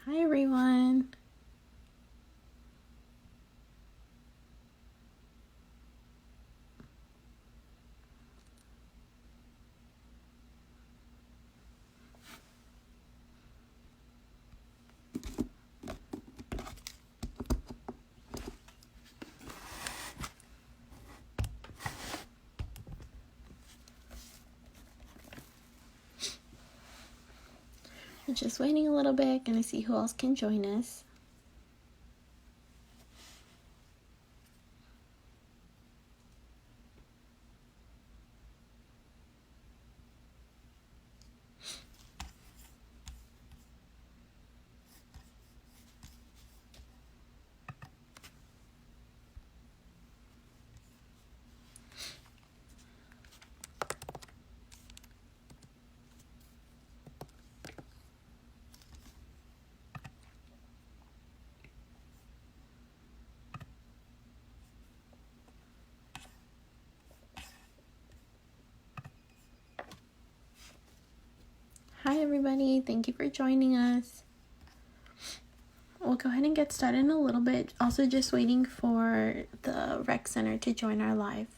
Hi everyone. We're just waiting a little bit, gonna see who else can join us. Hi everybody, thank you for joining us. We'll go ahead and get started in a little bit. Also just waiting for the rec center to join our live.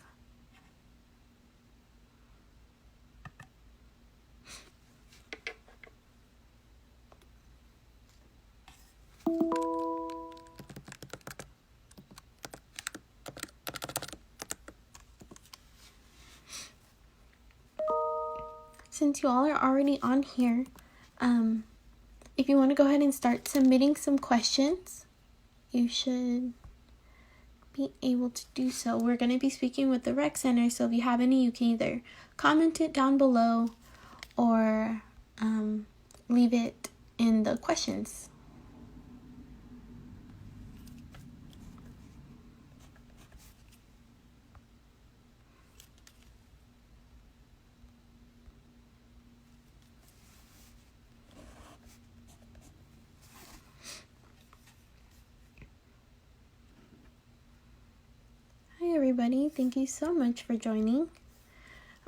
Since you all are already on here, if you want to go ahead and start submitting some questions, you should be able to do so. We're going to be speaking with the rec center, so if you have any, you can either comment it down below or leave it in the questions. Hi everybody, thank you so much for joining.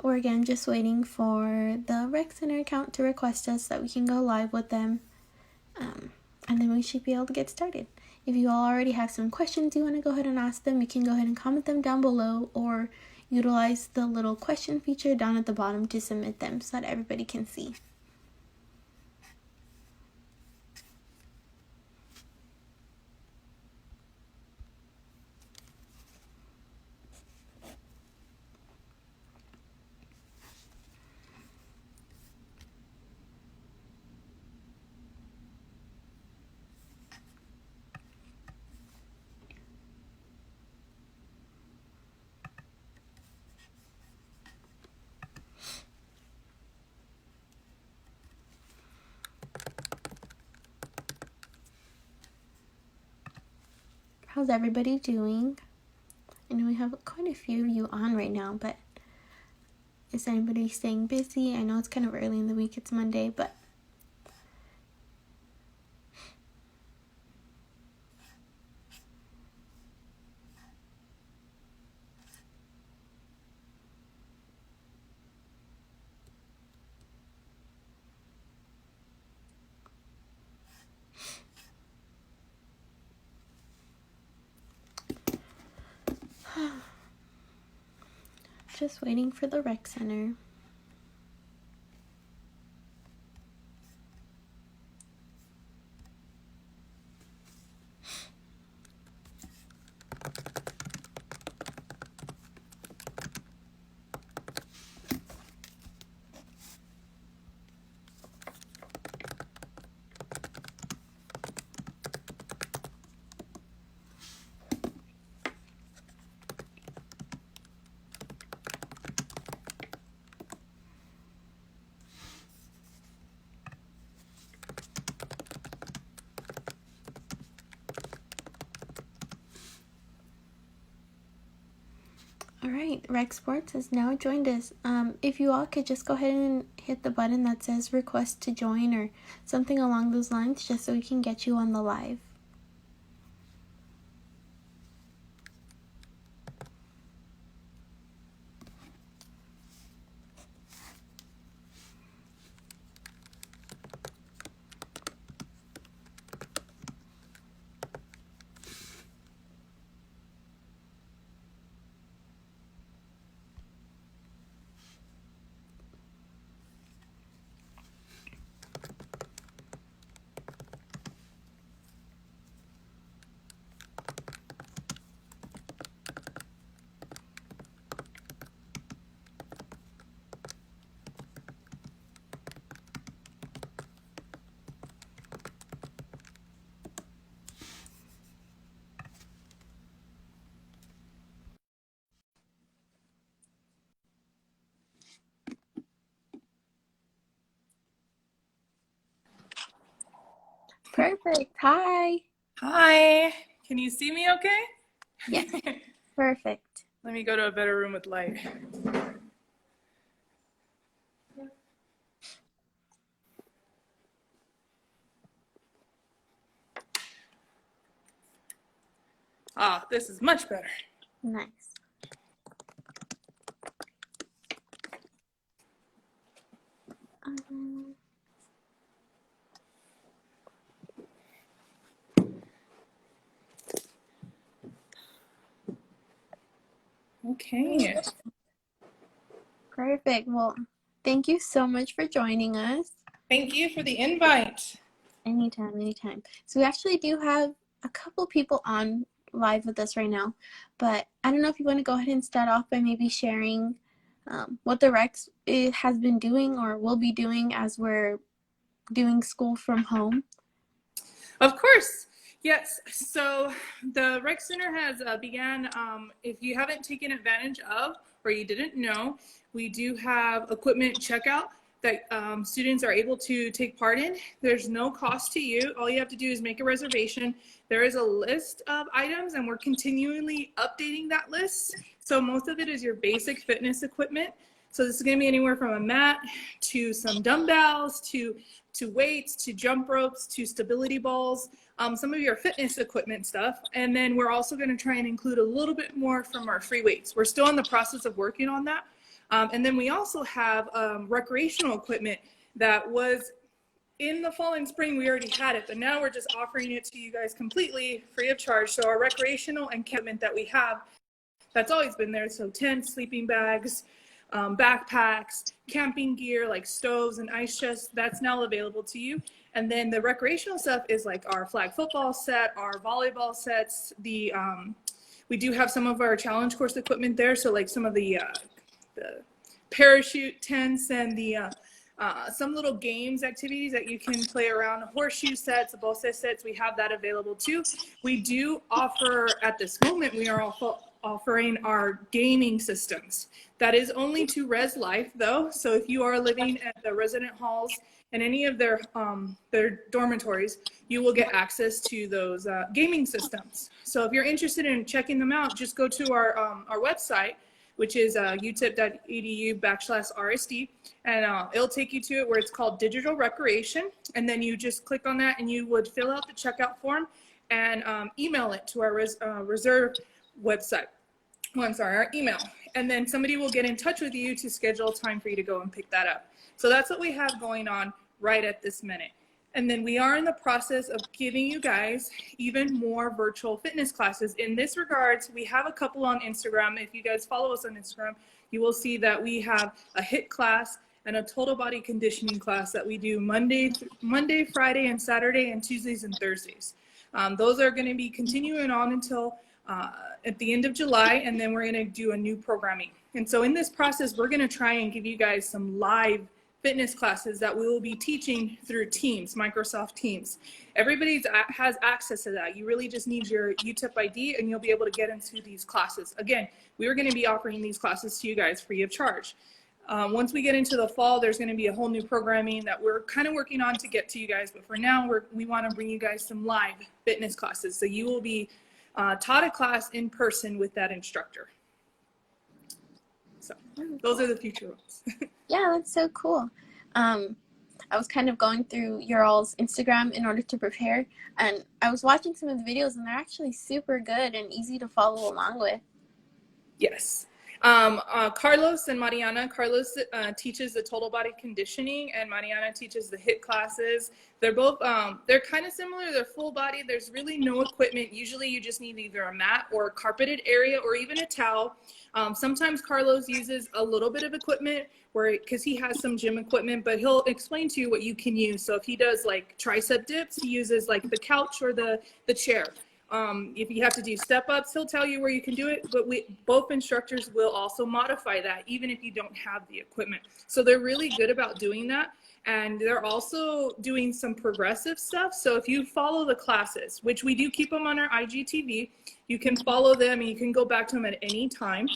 We're again just waiting for the rec center account to request us so that we can go live with them, and then we should be able to get started. If you all already have some questions you want to go ahead and ask them, you can go ahead and comment them down below or utilize the little question feature down at the bottom to submit them so that everybody can see. How's everybody doing? I know we have quite a few of you on right now, but is anybody staying busy? I know it's kind of early in the week, it's Monday, but just waiting for the rec center. Alright, Rec Sports has now joined us. If you all could just go ahead and hit the button that says request to join or something along those lines, just so we can get you on the live. Perfect. Hi. Hi. Can you see me okay? Yes. Perfect. Let me go to a better room with light. Ah, this is much better. Nice. Okay. Perfect. Well, thank you so much for joining us. Thank you for the invite. Anytime, anytime. So we actually do have a couple people on live with us right now, but I don't know if you want to go ahead and start off by maybe sharing what the Rex has been doing or will be doing as we're doing school from home. Of course. Yes. So the Rec Center has began, if you haven't taken advantage of or you didn't know, we do have equipment checkout that students are able to take part in. There's no cost to you. All you have to do is make a reservation. There is a list of items and we're continually updating that list. So most of it is your basic fitness equipment. So this is going to be anywhere from a mat to some dumbbells to weights to jump ropes to stability balls, some of your fitness equipment stuff. And then we're also going to try and include a little bit more from our free weights. We're still in the process of working on that. And then we also have recreational equipment that was in the fall and spring. We already had it, but now we're just offering it to you guys completely free of charge. So our recreational equipment that we have, that's always been there. So tents, sleeping bags, backpacks, camping gear like stoves and ice chests, that's now available to you. And then the recreational stuff is like our flag football set, our volleyball sets. We do have some of our challenge course equipment there. So like some of the parachute tents and some little games activities that you can play around, horseshoe sets, bolsa sets, we have that available too. We do offer, at this moment, we are also offering our gaming systems. That is only to Res Life though. So if you are living at the resident halls and any of their dormitories, you will get access to those gaming systems. So if you're interested in checking them out, just go to our website, which is utip.edu/RSD, and it'll take you to it where it's called Digital Recreation. And then you just click on that and you would fill out the checkout form and email it to our reserve website. Our email. And then somebody will get in touch with you to schedule a time for you to go and pick that up. So that's what we have going on right at this minute. And then we are in the process of giving you guys even more virtual fitness classes. In this regards, we have a couple on Instagram. If you guys follow us on Instagram, you will see that we have a HIIT class and a total body conditioning class that we do Monday, Friday, and Saturday, and Tuesdays and Thursdays. Those are going to be continuing on until at the end of July, and then we're going to do a new programming. And so in this process, we're going to try and give you guys some live fitness classes that we will be teaching through Teams, Microsoft Teams. Everybody has access to that. You really just need your UTIP ID and you'll be able to get into these classes. Again, we are going to be offering these classes to you guys free of charge. Once we get into the fall, there's going to be a whole new programming that we're kind of working on to get to you guys. But for now, we want to bring you guys some live fitness classes. So you will be taught a class in person with that instructor. So those are the future ones. Yeah, that's so cool. I was kind of going through your all's Instagram in order to prepare, and I was watching some of the videos, and they're actually super good and easy to follow along with. Yes. Carlos and Mariana. Carlos teaches the total body conditioning, and Mariana teaches the HIIT classes. They're both, they're kind of similar. They're full body. There's really no equipment. Usually you just need either a mat or a carpeted area or even a towel. Sometimes Carlos uses a little bit of equipment because he has some gym equipment, but he'll explain to you what you can use. So if he does like tricep dips, he uses like the couch or the chair. If you have to do step ups, he'll tell you where you can do it, but both instructors will also modify that even if you don't have the equipment. So they're really good about doing that. And they're also doing some progressive stuff. So if you follow the classes, which we do keep them on our IGTV, you can follow them and you can go back to them at any time.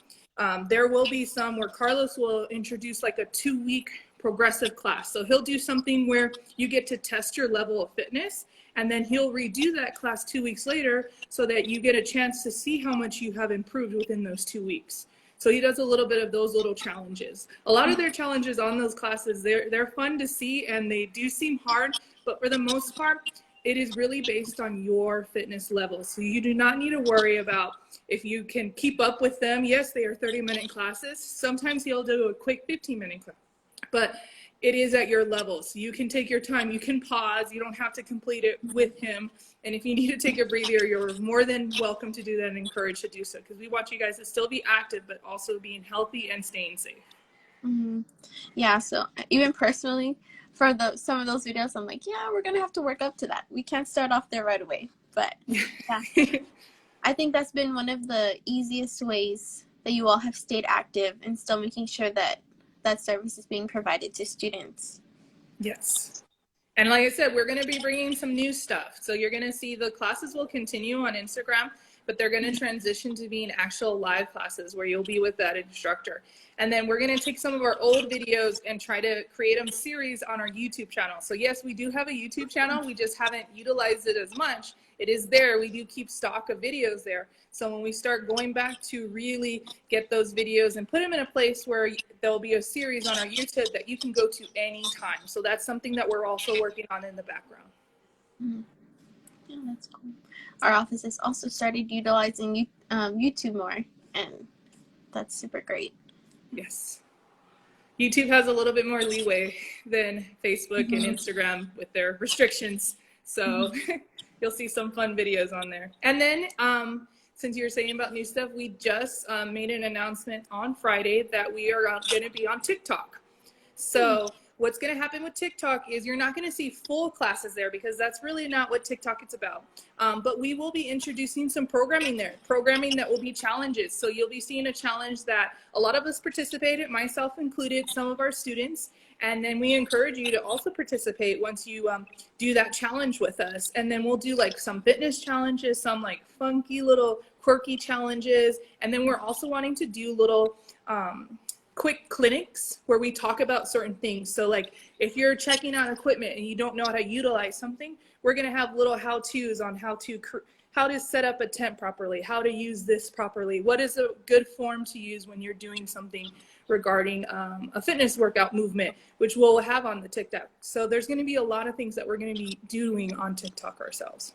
There will be some where Carlos will introduce like a 2-week progressive class. So he'll do something where you get to test your level of fitness, and then he'll redo that class 2 weeks later so that you get a chance to see how much you have improved within those 2 weeks. So he does a little bit of those little challenges. A lot of their challenges on those classes, they're fun to see, and they do seem hard, but for the most part, it is really based on your fitness level. So you do not need to worry about if you can keep up with them. Yes, they are 30-minute classes. Sometimes he'll do a quick 15-minute class, but it is at your level. So you can take your time, you can pause, you don't have to complete it with him. And if you need to take a breather, you're more than welcome to do that and encouraged to do so, because we want you guys to still be active, but also being healthy and staying safe. Mm-hmm. Yeah, so even personally, for some of those videos, I'm like, yeah, we're gonna have to work up to that. We can't start off there right away. But yeah, I think that's been one of the easiest ways that you all have stayed active and still making sure that that service is being provided to students. Yes. And like I said, we're going to be bringing some new stuff. So you're going to see the classes will continue on Instagram, but they're going to transition to being actual live classes where you'll be with that instructor. And then we're going to take some of our old videos and try to create a series on our YouTube channel. So yes, we do have a YouTube channel. We just haven't utilized it as much. It is there. We do keep stock of videos there. So when we start going back to really get those videos and put them in a place where there'll be a series on our YouTube that you can go to anytime. So that's something that we're also working on in the background. Mm-hmm. Yeah, that's cool. Our office has also started utilizing YouTube more, and that's super great. Yes. YouTube has a little bit more leeway than Facebook and Instagram with their restrictions. So you'll see some fun videos on there. And then since you were saying about new stuff, we just made an announcement on Friday that we are going to be on TikTok. So what's going to happen with TikTok is you're not going to see full classes there, because that's really not what TikTok is about. But we will be introducing some programming there, programming that will be challenges. So you'll be seeing a challenge that a lot of us participated, myself included, some of our students. And then we encourage you to also participate once you do that challenge with us. And then we'll do like some fitness challenges, some like funky little quirky challenges. And then we're also wanting to do little quick clinics where we talk about certain things. So like if you're checking out equipment and you don't know how to utilize something, we're going to have little how-tos on how to set up a tent properly, how to use this properly, what is a good form to use when you're doing something regarding a fitness workout movement, which we'll have on the TikTok. So there's going to be a lot of things that we're going to be doing on TikTok ourselves.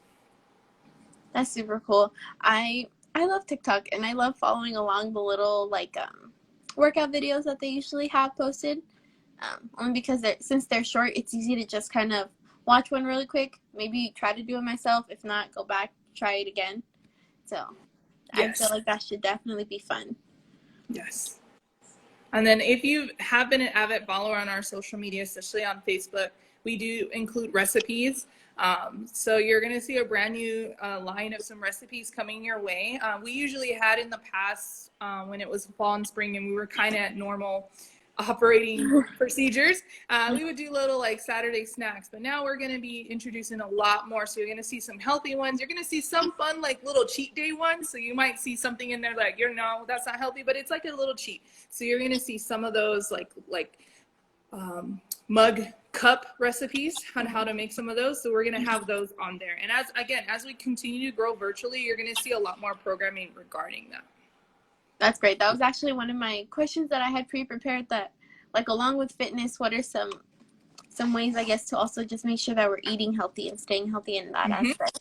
That's super cool. I love TikTok, and I love following along the little like workout videos that they usually have posted. Only because since they're short, it's easy to just kind of watch one really quick, maybe try to do it myself. If not, go back, try it again. So yes. I feel like that should definitely be fun. Yes. And then if you have been an avid follower on our social media, especially on Facebook, we do include recipes. So you're going to see a brand new line of some recipes coming your way. We usually had in the past when it was fall and spring and we were kind of at normal operating procedures, we would do little like Saturday snacks, but now we're going to be introducing a lot more. So you're going to see some healthy ones. You're going to see some fun like little cheat day ones. So you might see something in there like, no, that's not healthy, but it's like a little cheat. So you're going to see some of those like mug cup recipes on how to make some of those. So we're going to have those on there. And as we continue to grow virtually, you're going to see a lot more programming regarding that. That's great. That was actually one of my questions that I had pre-prepared, that like along with fitness, what are some ways, I guess, to also just make sure that we're eating healthy and staying healthy in that aspect?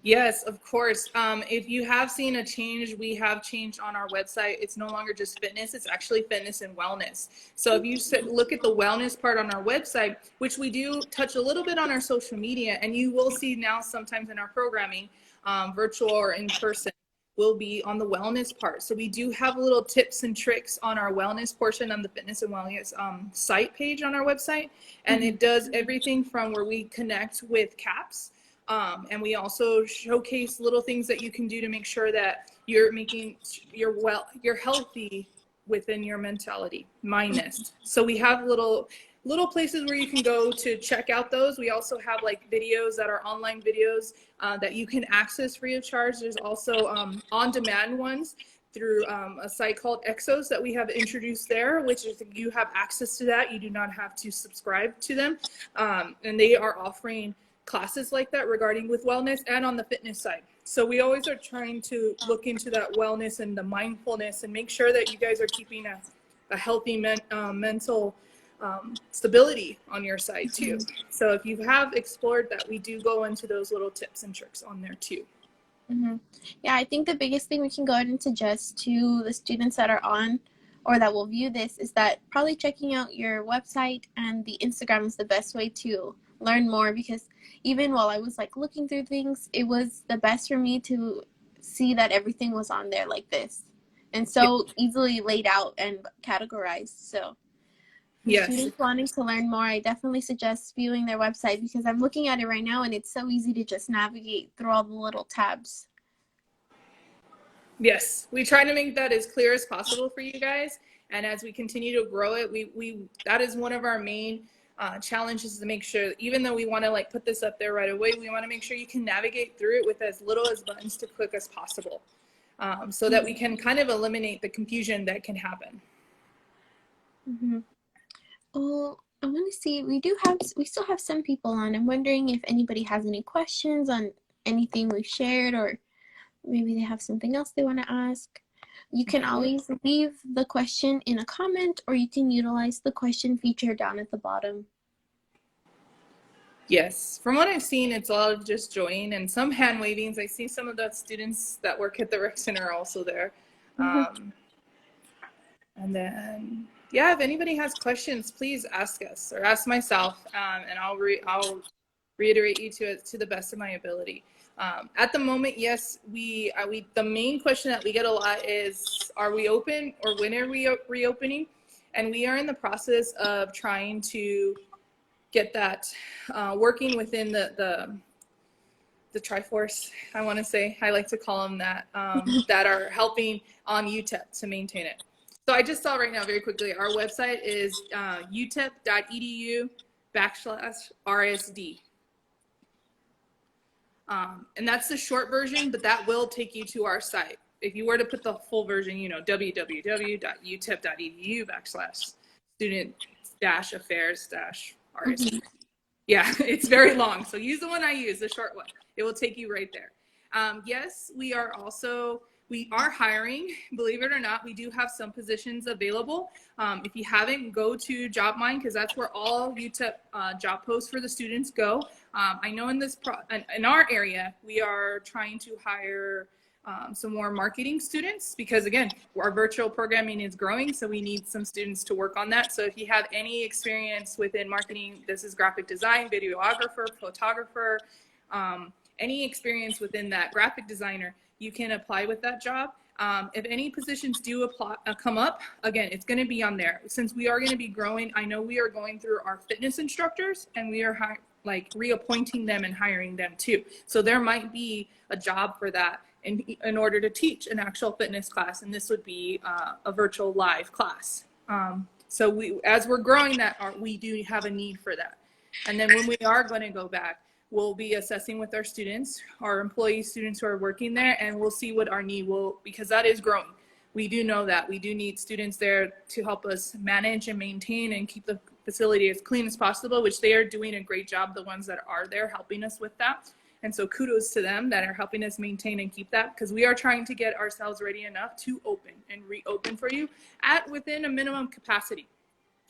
Yes, of course. If you have seen a change, we have changed on our website. It's no longer just fitness. It's actually fitness and wellness. So if you look at the wellness part on our website, which we do touch a little bit on our social media, and you will see now sometimes in our programming, virtual or in person, will be on the wellness part. So we do have little tips and tricks on our wellness portion on the fitness and wellness site page on our website. And it does everything from where we connect with CAPS. And we also showcase little things that you can do to make sure that you're healthy within your mentality, mindness. So we have little places where you can go to check out those. We also have like videos that are online videos that you can access free of charge. There's also on-demand ones through a site called Exos that we have introduced there, which is you have access to that. You do not have to subscribe to them. And they are offering classes like that regarding with wellness and on the fitness side. So we always are trying to look into that wellness and the mindfulness and make sure that you guys are keeping a healthy mental stability on your side too. So if you have explored that, we do go into those little tips and tricks on there too. Yeah, I think the biggest thing we can go ahead and suggest to the students that are on or that will view this is that probably checking out your website and the Instagram is the best way to learn more, because even while I was like looking through things, it was the best for me to see that everything was on there like this and so easily laid out and categorized. So for students wanting to learn more, I definitely suggest viewing their website, because I'm looking at it right now and it's so easy to just navigate through all the little tabs. Yes, we try to make that as clear as possible for you guys. And as we continue to grow it, we that is one of our main challenges, to make sure that even though we want to like put this up there right away, we want to make sure you can navigate through it with as little as buttons to click as possible, so that we can kind of eliminate the confusion that can happen. Well, I want to see, we still have some people on. I'm wondering if anybody has any questions on anything we've shared, or maybe they have something else they want to ask. You can always leave the question in a comment, or you can utilize the question feature down at the bottom. Yes, from what I've seen, it's a lot of just join and some hand wavings. I see some of the students that work at the rec center are also there. And then, yeah, if anybody has questions, please ask us or ask myself, and I'll reiterate you to it to the best of my ability. At the moment, yes, the main question that we get a lot is, are we open, or when are we reopening? And we are in the process of trying to get that working within the Triforce, I want to say, I like to call them that, that are helping on UTEP to maintain it. So I just saw right now very quickly, our website is utep.edu/RSD. And that's the short version, but that will take you to our site. If you were to put the full version, you know, www.utep.edu/student-affairs-RSD. Yeah, it's very long. So use the one I use, the short one. It will take you right there. Yes, we are hiring, believe it or not. We do have some positions available. If you haven't, go to JobMine, because that's where all UTEP job posts for the students go. I know in our area, we are trying to hire some more marketing students, because again, our virtual programming is growing, so we need some students to work on that. So if you have any experience within marketing, this is graphic design, videographer, photographer, any experience within that, graphic designer, you can apply with that job. If any positions do come up, again, it's going to be on there. Since we are going to be growing, I know we are going through our fitness instructors, and we are reappointing them and hiring them too. So there might be a job for that in order to teach an actual fitness class, and this would be a virtual live class. So as we're growing that, we do have a need for that. And then when we are going to go back, we'll be assessing with our students, our employee students who are working there, and we'll see what our need will, because that is growing. We do know that we do need students there to help us manage and maintain and keep the facility as clean as possible, which they are doing a great job, the ones that are there helping us with that. And so kudos to them that are helping us maintain and keep that, because we are trying to get ourselves ready enough to open and reopen for you within a minimum capacity.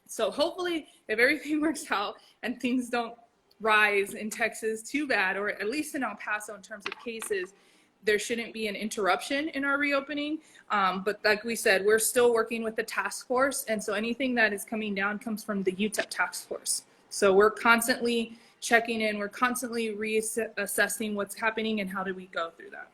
So hopefully, if everything works out and things don't rise in Texas too bad, or at least in El Paso in terms of cases, there shouldn't be an interruption in our reopening. But like we said, we're still working with the task force. And so anything that is coming down comes from the UTEP task force. So we're constantly checking in, we're constantly reassessing what's happening and how do we go through that.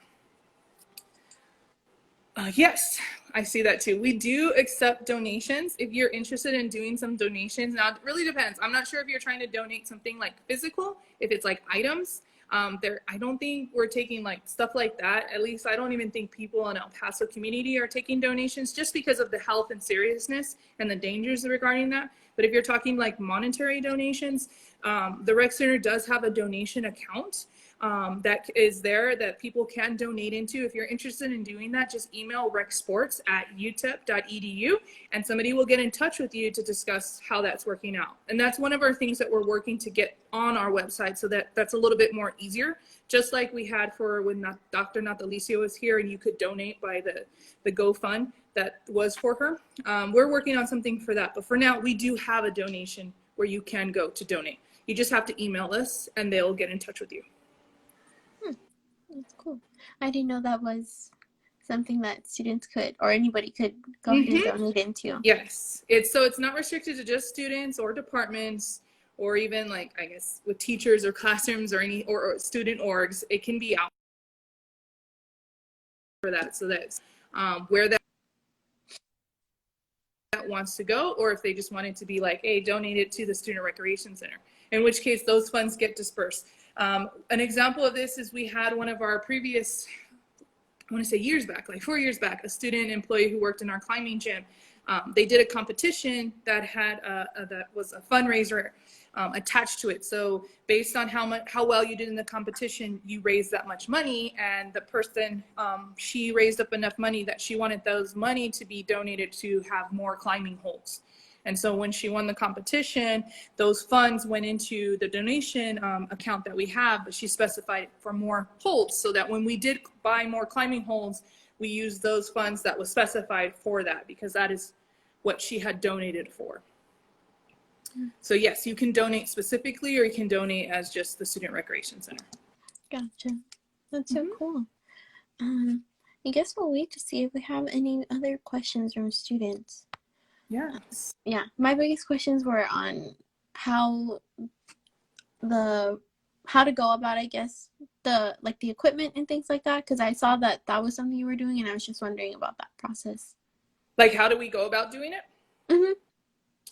Yes, I see that too. We do accept donations if you're interested in doing some donations. Now, it really depends. I'm not sure if you're trying to donate something like physical, if it's like items. I don't think we're taking like stuff like that. At least I don't even think people in El Paso community are taking donations, just because of the health and seriousness and the dangers regarding that. But if you're talking like monetary donations, The rec center does have a donation account that is there that people can donate into. If you're interested in doing that, just email recsports@utep.edu and somebody will get in touch with you to discuss how that's working out. And that's one of our things that we're working to get on our website, so that's a little bit more easier, just like we had for when Dr. Natalicia was here and you could donate by the GoFund that was for her. We're working on something for that, but for now we do have a donation where you can go to donate. You just have to email us and they'll get in touch with you. That's cool. I didn't know that was something that students could, or anybody could go ahead and donate into. Yes, it's not restricted to just students or departments, or even like, I guess, with teachers or classrooms or or student orgs. It can be out for that, so that's where that wants to go, or if they just want it to be like, hey, donate it to the Student Recreation Center, in which case those funds get dispersed. An example of this is we had one of our previous, I want to say years back, like 4 years back, a student employee who worked in our climbing gym. They did a competition that had that was a fundraiser attached to it. So based on how well you did in the competition, you raised that much money, and the person, she raised up enough money that she wanted those money to be donated to have more climbing holds. And so when she won the competition, those funds went into the donation account that we have, but she specified for more holds, so that when we did buy more climbing holds, we used those funds that was specified for that, because that is what she had donated for. So yes, you can donate specifically, or you can donate as just the Student Recreation Center. Gotcha. That's so cool. I guess we'll wait to see if we have any other questions from students. Yes. Yeah, my biggest questions were on how to go about, I guess, the equipment and things like that, because I saw that was something you were doing, and I was just wondering about that process. Like, how do we go about doing it? Mm-hmm.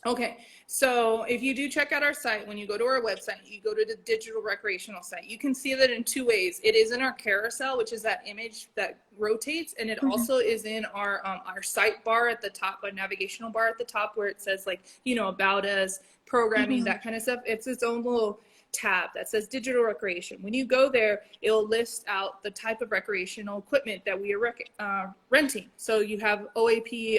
Okay, so if you do check out our site, when you go to our website, you go to the digital recreational site, you can see that in two ways. It is in our carousel, which is that image that rotates, and it also is in our site bar at the top, a navigational bar at the top, where it says, like, you know, about us, programming, that kind of stuff. It's its own little tab that says digital recreation. When you go there, it'll list out the type of recreational equipment that we are renting. So you have OAP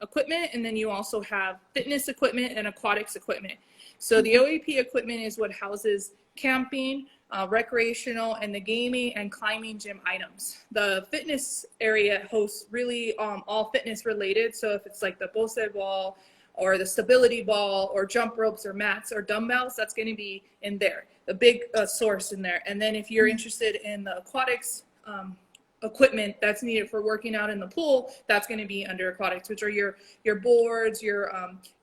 equipment, and then you also have fitness equipment and aquatics equipment. So the OAP equipment is what houses camping, recreational, and the gaming and climbing gym items. The fitness area hosts really all fitness related. So if it's like the Bose ball, or the stability ball, or jump ropes, or mats, or dumbbells, that's going to be in there, the big source in there. And then if you're interested in the aquatics equipment that's needed for working out in the pool, that's going to be under aquatics, which are your boards, your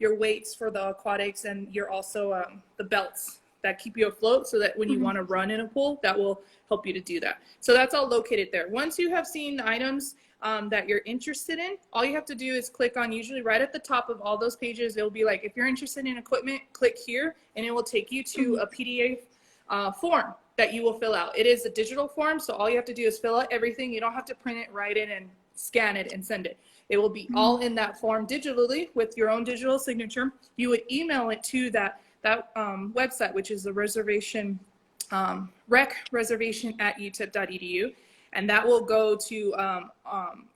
weights for the aquatics, and your also the belts that keep you afloat, so that when you want to run in a pool, that will help you to do that. So that's all located there. Once you have seen the items that you're interested in, all you have to do is click on, usually right at the top of all those pages, it'll be like, if you're interested in equipment, click here, and it will take you to a PDF form that you will fill out. It is a digital form, so all you have to do is fill out everything. You don't have to print it, write it, and scan it and send it. It will be all in that form digitally with your own digital signature. You would email it to that website, which is the reservation, rec reservation at utep.edu. And that will go to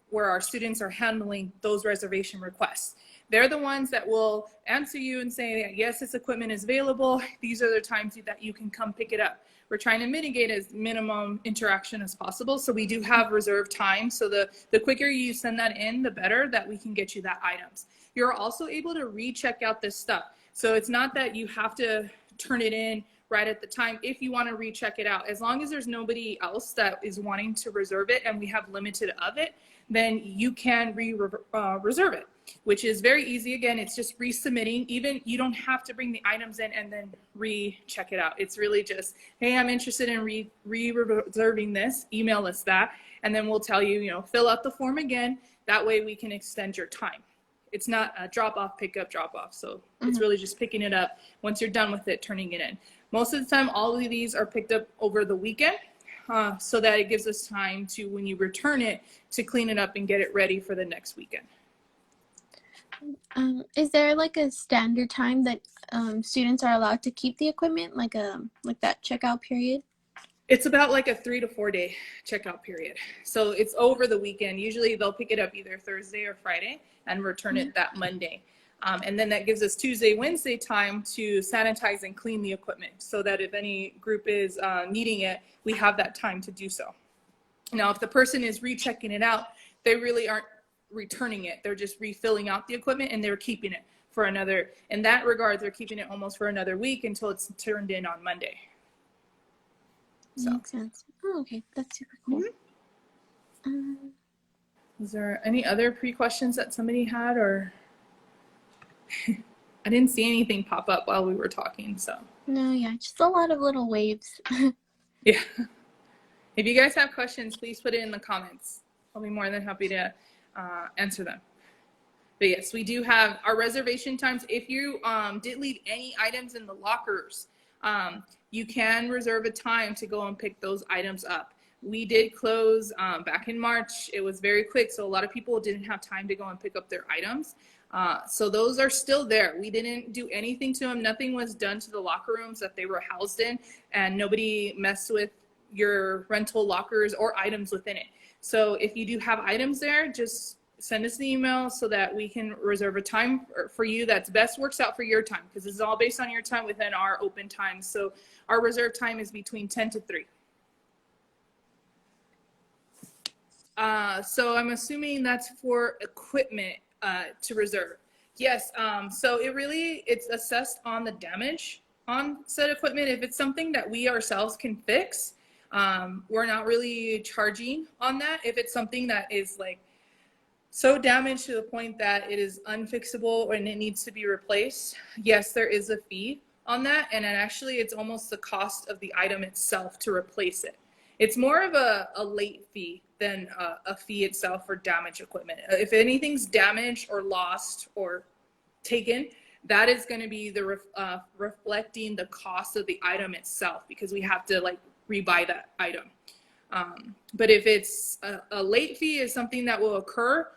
where our students are handling those reservation requests. They're the ones that will answer you and say, yes, this equipment is available. These are the times that you can come pick it up. We're trying to mitigate as minimum interaction as possible. So we do have reserved time. So the quicker you send that in, the better that we can get you that items. You're also able to recheck out this stuff. So it's not that you have to turn it in right at the time if you want to recheck it out. As long as there's nobody else that is wanting to reserve it and we have limited of it, then you can reserve it, which is very easy. Again, it's just resubmitting. Even you don't have to bring the items in and then recheck it out. It's really just, hey, I'm interested in reserving this, email us that, and then we'll tell you, fill out the form again. That way we can extend your time. It's not a drop off, pick up, drop off. So it's really just picking it up. Once you're done with it, turning it in. Most of the time, all of these are picked up over the weekend, so that it gives us time to, when you return it, to clean it up and get it ready for the next weekend. Is there like a standard time that students are allowed to keep the equipment, like that checkout period? It's about like a 3 to 4 day checkout period. So it's over the weekend. Usually they'll pick it up either Thursday or Friday and return it that Monday. And then that gives us Tuesday, Wednesday time to sanitize and clean the equipment so that if any group is needing it, we have that time to do so. Now, if the person is rechecking it out, they really aren't returning it. They're just refilling out the equipment and they're keeping it for another, in that regard, they're keeping it almost for another week until it's turned in on Monday. So. Makes sense. Oh, okay. That's super cool. Is there any other pre-questions that somebody had, or I didn't see anything pop up while we were talking, so. No, yeah, just a lot of little waves. Yeah. If you guys have questions, please put it in the comments. I'll be more than happy to answer them. But yes, we do have our reservation times. If you did leave any items in the lockers, you can reserve a time to go and pick those items up. We did close back in March. It was very quick, so a lot of people didn't have time to go and pick up their items. So those are still there. We didn't do anything to them. Nothing was done to the locker rooms that they were housed in, and nobody messed with your rental lockers or items within it. So if you do have items there, just send us an email so that we can reserve a time for you that's best works out for your time, because this is all based on your time within our open times. So our reserve time is between 10 to 3. So I'm assuming that's for equipment to reserve. Yes, so it's assessed on the damage on said equipment. If it's something that we ourselves can fix, we're not really charging on that. If it's something that is like so damaged to the point that it is unfixable and it needs to be replaced, yes, there is a fee on that. And actually it's almost the cost of the item itself to replace it. It's more of a late fee than a fee itself for damaged equipment. If anything's damaged or lost or taken, that is going to be the reflecting the cost of the item itself, because we have to like rebuy that item. But if it's a late fee is something that will occur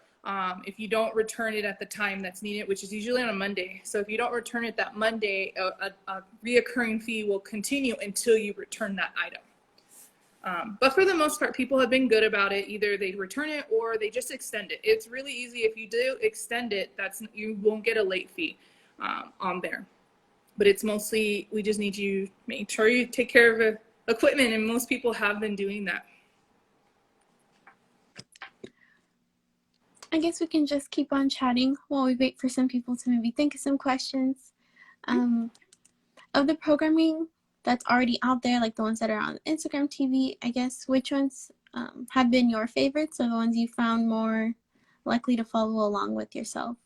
if you don't return it at the time that's needed, which is usually on a Monday. So if you don't return it that Monday, a reoccurring fee will continue until you return that item. But for the most part, people have been good about it. Either they return it or they just extend it. It's really easy. If you do extend it, you won't get a late fee on there. But it's mostly, we just need you make sure you take care of equipment, and most people have been doing that. I guess we can just keep on chatting while we wait for some people to maybe think of some questions. Of the programming that's already out there, like the ones that are on Instagram TV, I guess, which ones have been your favorites, or the ones you found more likely to follow along with yourself?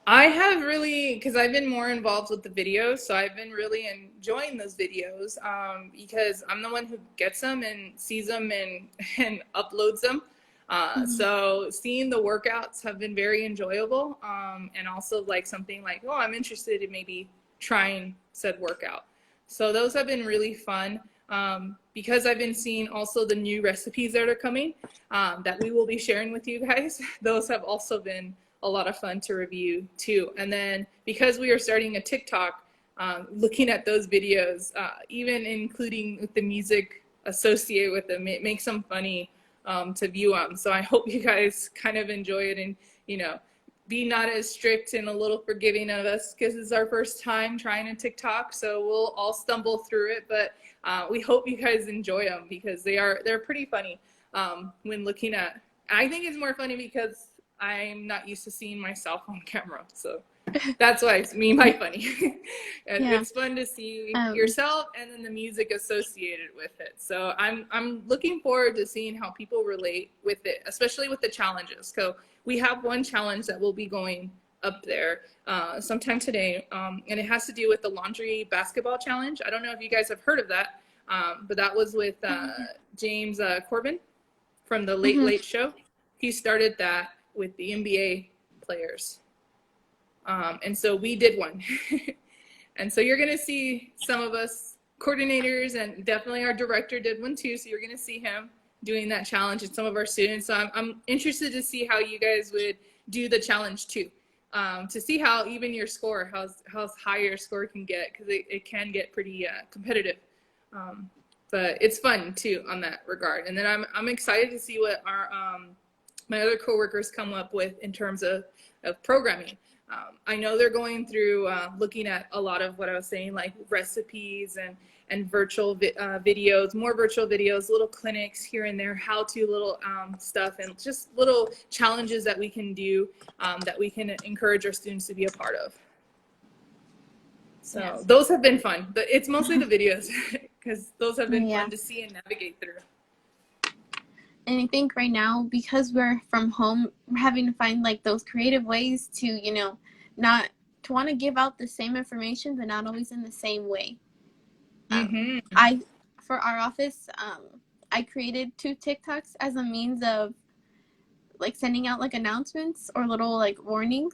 I have really, because I've been more involved with the videos, so I've been really enjoying those videos because I'm the one who gets them and sees them and uploads them. So seeing the workouts have been very enjoyable, and also like something like, oh, I'm interested in maybe trying said workout. So those have been really fun because I've been seeing also the new recipes that are coming that we will be sharing with you guys. Those have also been a lot of fun to review too. And then because we are starting a TikTok, looking at those videos, even including with the music associated with them, it makes them funny to view them. So I hope you guys kind of enjoy it and, you know, be not as strict and a little forgiving of us, because it's our first time trying a TikTok. So we'll all stumble through it, but we hope you guys enjoy them because they're pretty funny when looking at. I think it's more funny because I'm not used to seeing myself on camera, so that's why it's me my funny. And yeah. It's fun to see yourself and then the music associated with it. So I'm looking forward to seeing how people relate with it, especially with the challenges. So we have one challenge that will be going up there sometime today, and it has to do with the laundry basketball challenge. I don't know if you guys have heard of that, but that was with James Corbin from the Late Late Show. He started that with the NBA players. And so we did one. And so you're going to see some of us coordinators, and definitely our director did one too. So you're going to see him doing that challenge and some of our students. So I'm interested to see how you guys would do the challenge too, to see how even your score, how high your score can get, because it can get pretty competitive. But it's fun too on that regard. And then I'm excited to see what our my other coworkers come up with in terms of programming. I know they're going through looking at a lot of what I was saying, like recipes and virtual videos, more virtual videos, little clinics here and there, how-to little stuff, and just little challenges that we can do that we can encourage our students to be a part of. So yes, those have been fun. But it's mostly the videos because those have been fun to see and navigate through. And I think right now, because we're from home, we're having to find like those creative ways to, you know, not to want to give out the same information, but not always in the same way. For our office, I created 2 TikToks as a means of like sending out like announcements or little like warnings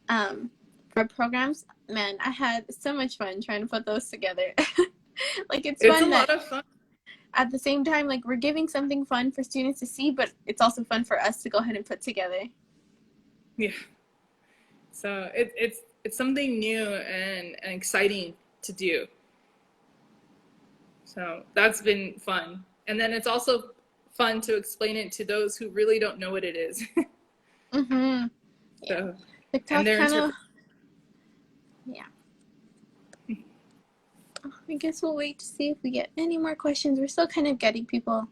for programs. Man, I had so much fun trying to put those together. Like it's fun. It's a lot of fun. At the same time, like we're giving something fun for students to see, but it's also fun for us to go ahead and put together. Yeah. So it's something new and exciting to do. So that's been fun. And then it's also fun to explain it to those who really don't know what it is. Mm-hmm. So, TikTok kind of, yeah. I guess we'll wait to see if we get any more questions. We're still kind of getting people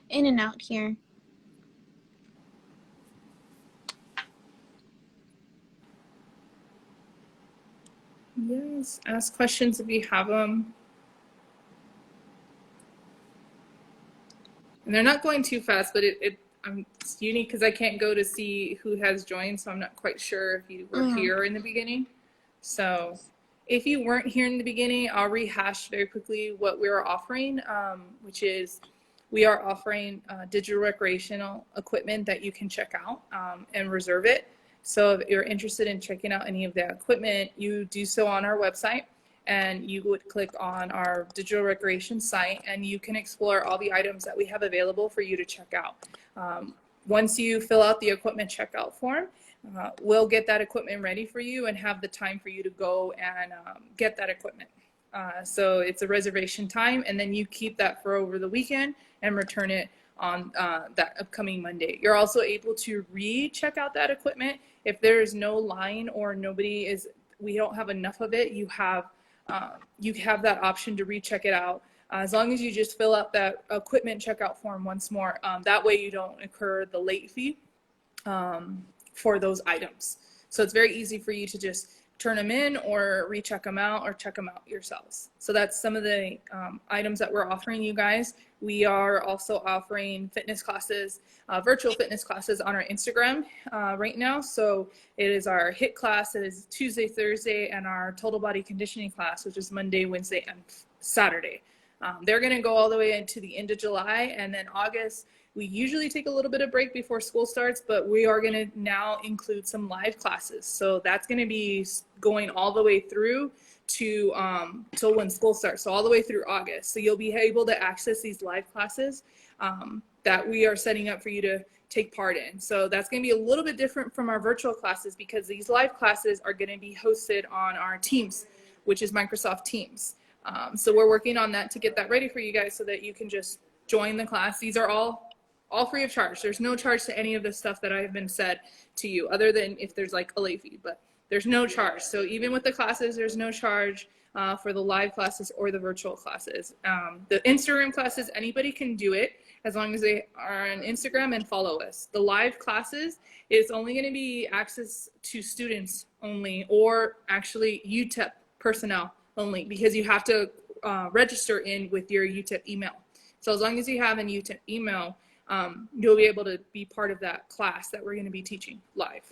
in and out here. Yes, ask questions if you have them. And they're not going too fast, but it's unique because I can't go to see who has joined, so I'm not quite sure if you were here in the beginning. So if you weren't here in the beginning, I'll rehash very quickly what we are offering, which is we are offering digital recreational equipment that you can check out and reserve it. So if you're interested in checking out any of that equipment, you do so on our website, and you would click on our digital recreation site, and you can explore all the items that we have available for you to check out. Once you fill out the equipment checkout form, we'll get that equipment ready for you and have the time for you to go and get that equipment. So it's a reservation time, and then you keep that for over the weekend and return it on that upcoming Monday. You're also able to re-check out that equipment if there's no line or we don't have enough of it. You have that option to recheck it out, as long as you just fill out that equipment checkout form once more. That way you don't incur the late fee for those items. So it's very easy for you to just turn them in or recheck them out or check them out yourselves. So that's some of the items that we're offering you guys. We are also offering fitness classes, virtual fitness classes on our Instagram right now. So it is our HIIT class, it is Tuesday, Thursday, and our total body conditioning class, which is Monday, Wednesday, and Saturday. They're gonna go all the way into the end of July, and then August, we usually take a little bit of break before school starts, but we are going to now include some live classes. So that's going to be going all the way through to till when school starts, so all the way through August. So you'll be able to access these live classes that we are setting up for you to take part in. So that's going to be a little bit different from our virtual classes, because these live classes are going to be hosted on our Teams, which is Microsoft Teams. So we're working on that to get that ready for you guys so that you can just join the class. These are all free of charge. There's no charge to any of the stuff that I've been said to you, other than if there's like a late fee, but there's no charge. So even with the classes, there's no charge for the live classes or the virtual classes. The Instagram classes, anybody can do it as long as they are on Instagram and follow us. The live classes is only going to be access to students only, or actually UTEP personnel only, because you have to register in with your UTEP email. So as long as you have a UTEP email, you'll be able to be part of that class that we're going to be teaching live.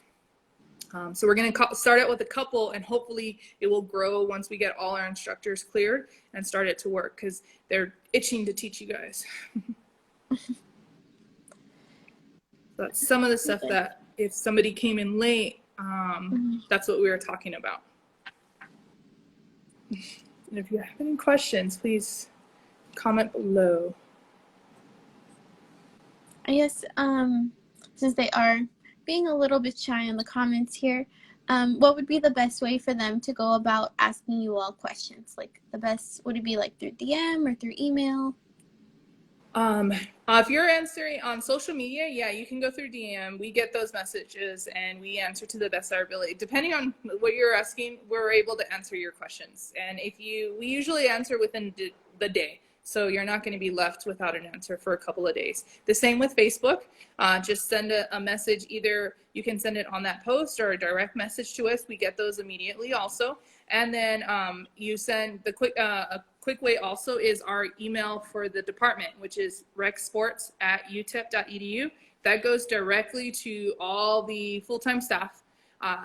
So we're going to start out with a couple, and hopefully it will grow once we get all our instructors cleared and start it to work, because they're itching to teach you guys. That's some of the stuff that if somebody came in late, that's what we were talking about. And if you have any questions, please comment below. I guess since they are being a little bit shy in the comments here, what would be the best way for them to go about asking you all questions? Like the best, would it be like through DM or through email? If you're answering on social media, yeah, you can go through DM. We get those messages and we answer to the best of our ability. Depending on what you're asking, we're able to answer your questions. And we usually answer within the day. So you're not going to be left without an answer for a couple of days. The same with Facebook. Just send a message. Either you can send it on that post or a direct message to us. We get those immediately also. And then you send the a quick way also is our email for the department, which is recsports@utep.edu. That goes directly to all the full-time staff.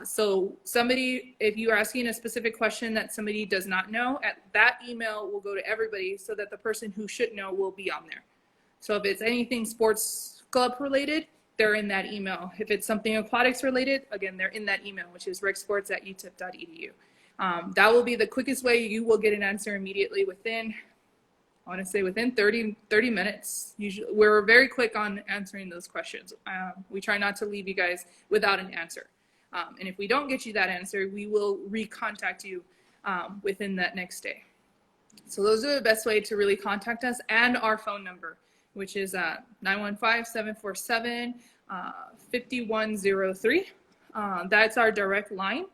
So somebody, if you are asking a specific question that somebody does not know, that email will go to everybody so that the person who should know will be on there. So if it's anything sports club related, they're in that email. If it's something aquatics related, again, they're in that email, which is recsports@utep.edu. That will be the quickest way. You will get an answer immediately within 30 minutes. Usually, we're very quick on answering those questions. We try not to leave you guys without an answer. And if we don't get you that answer, we will recontact you within that next day. So those are the best way to really contact us, and our phone number, which is 915-747-5103. That's our direct line.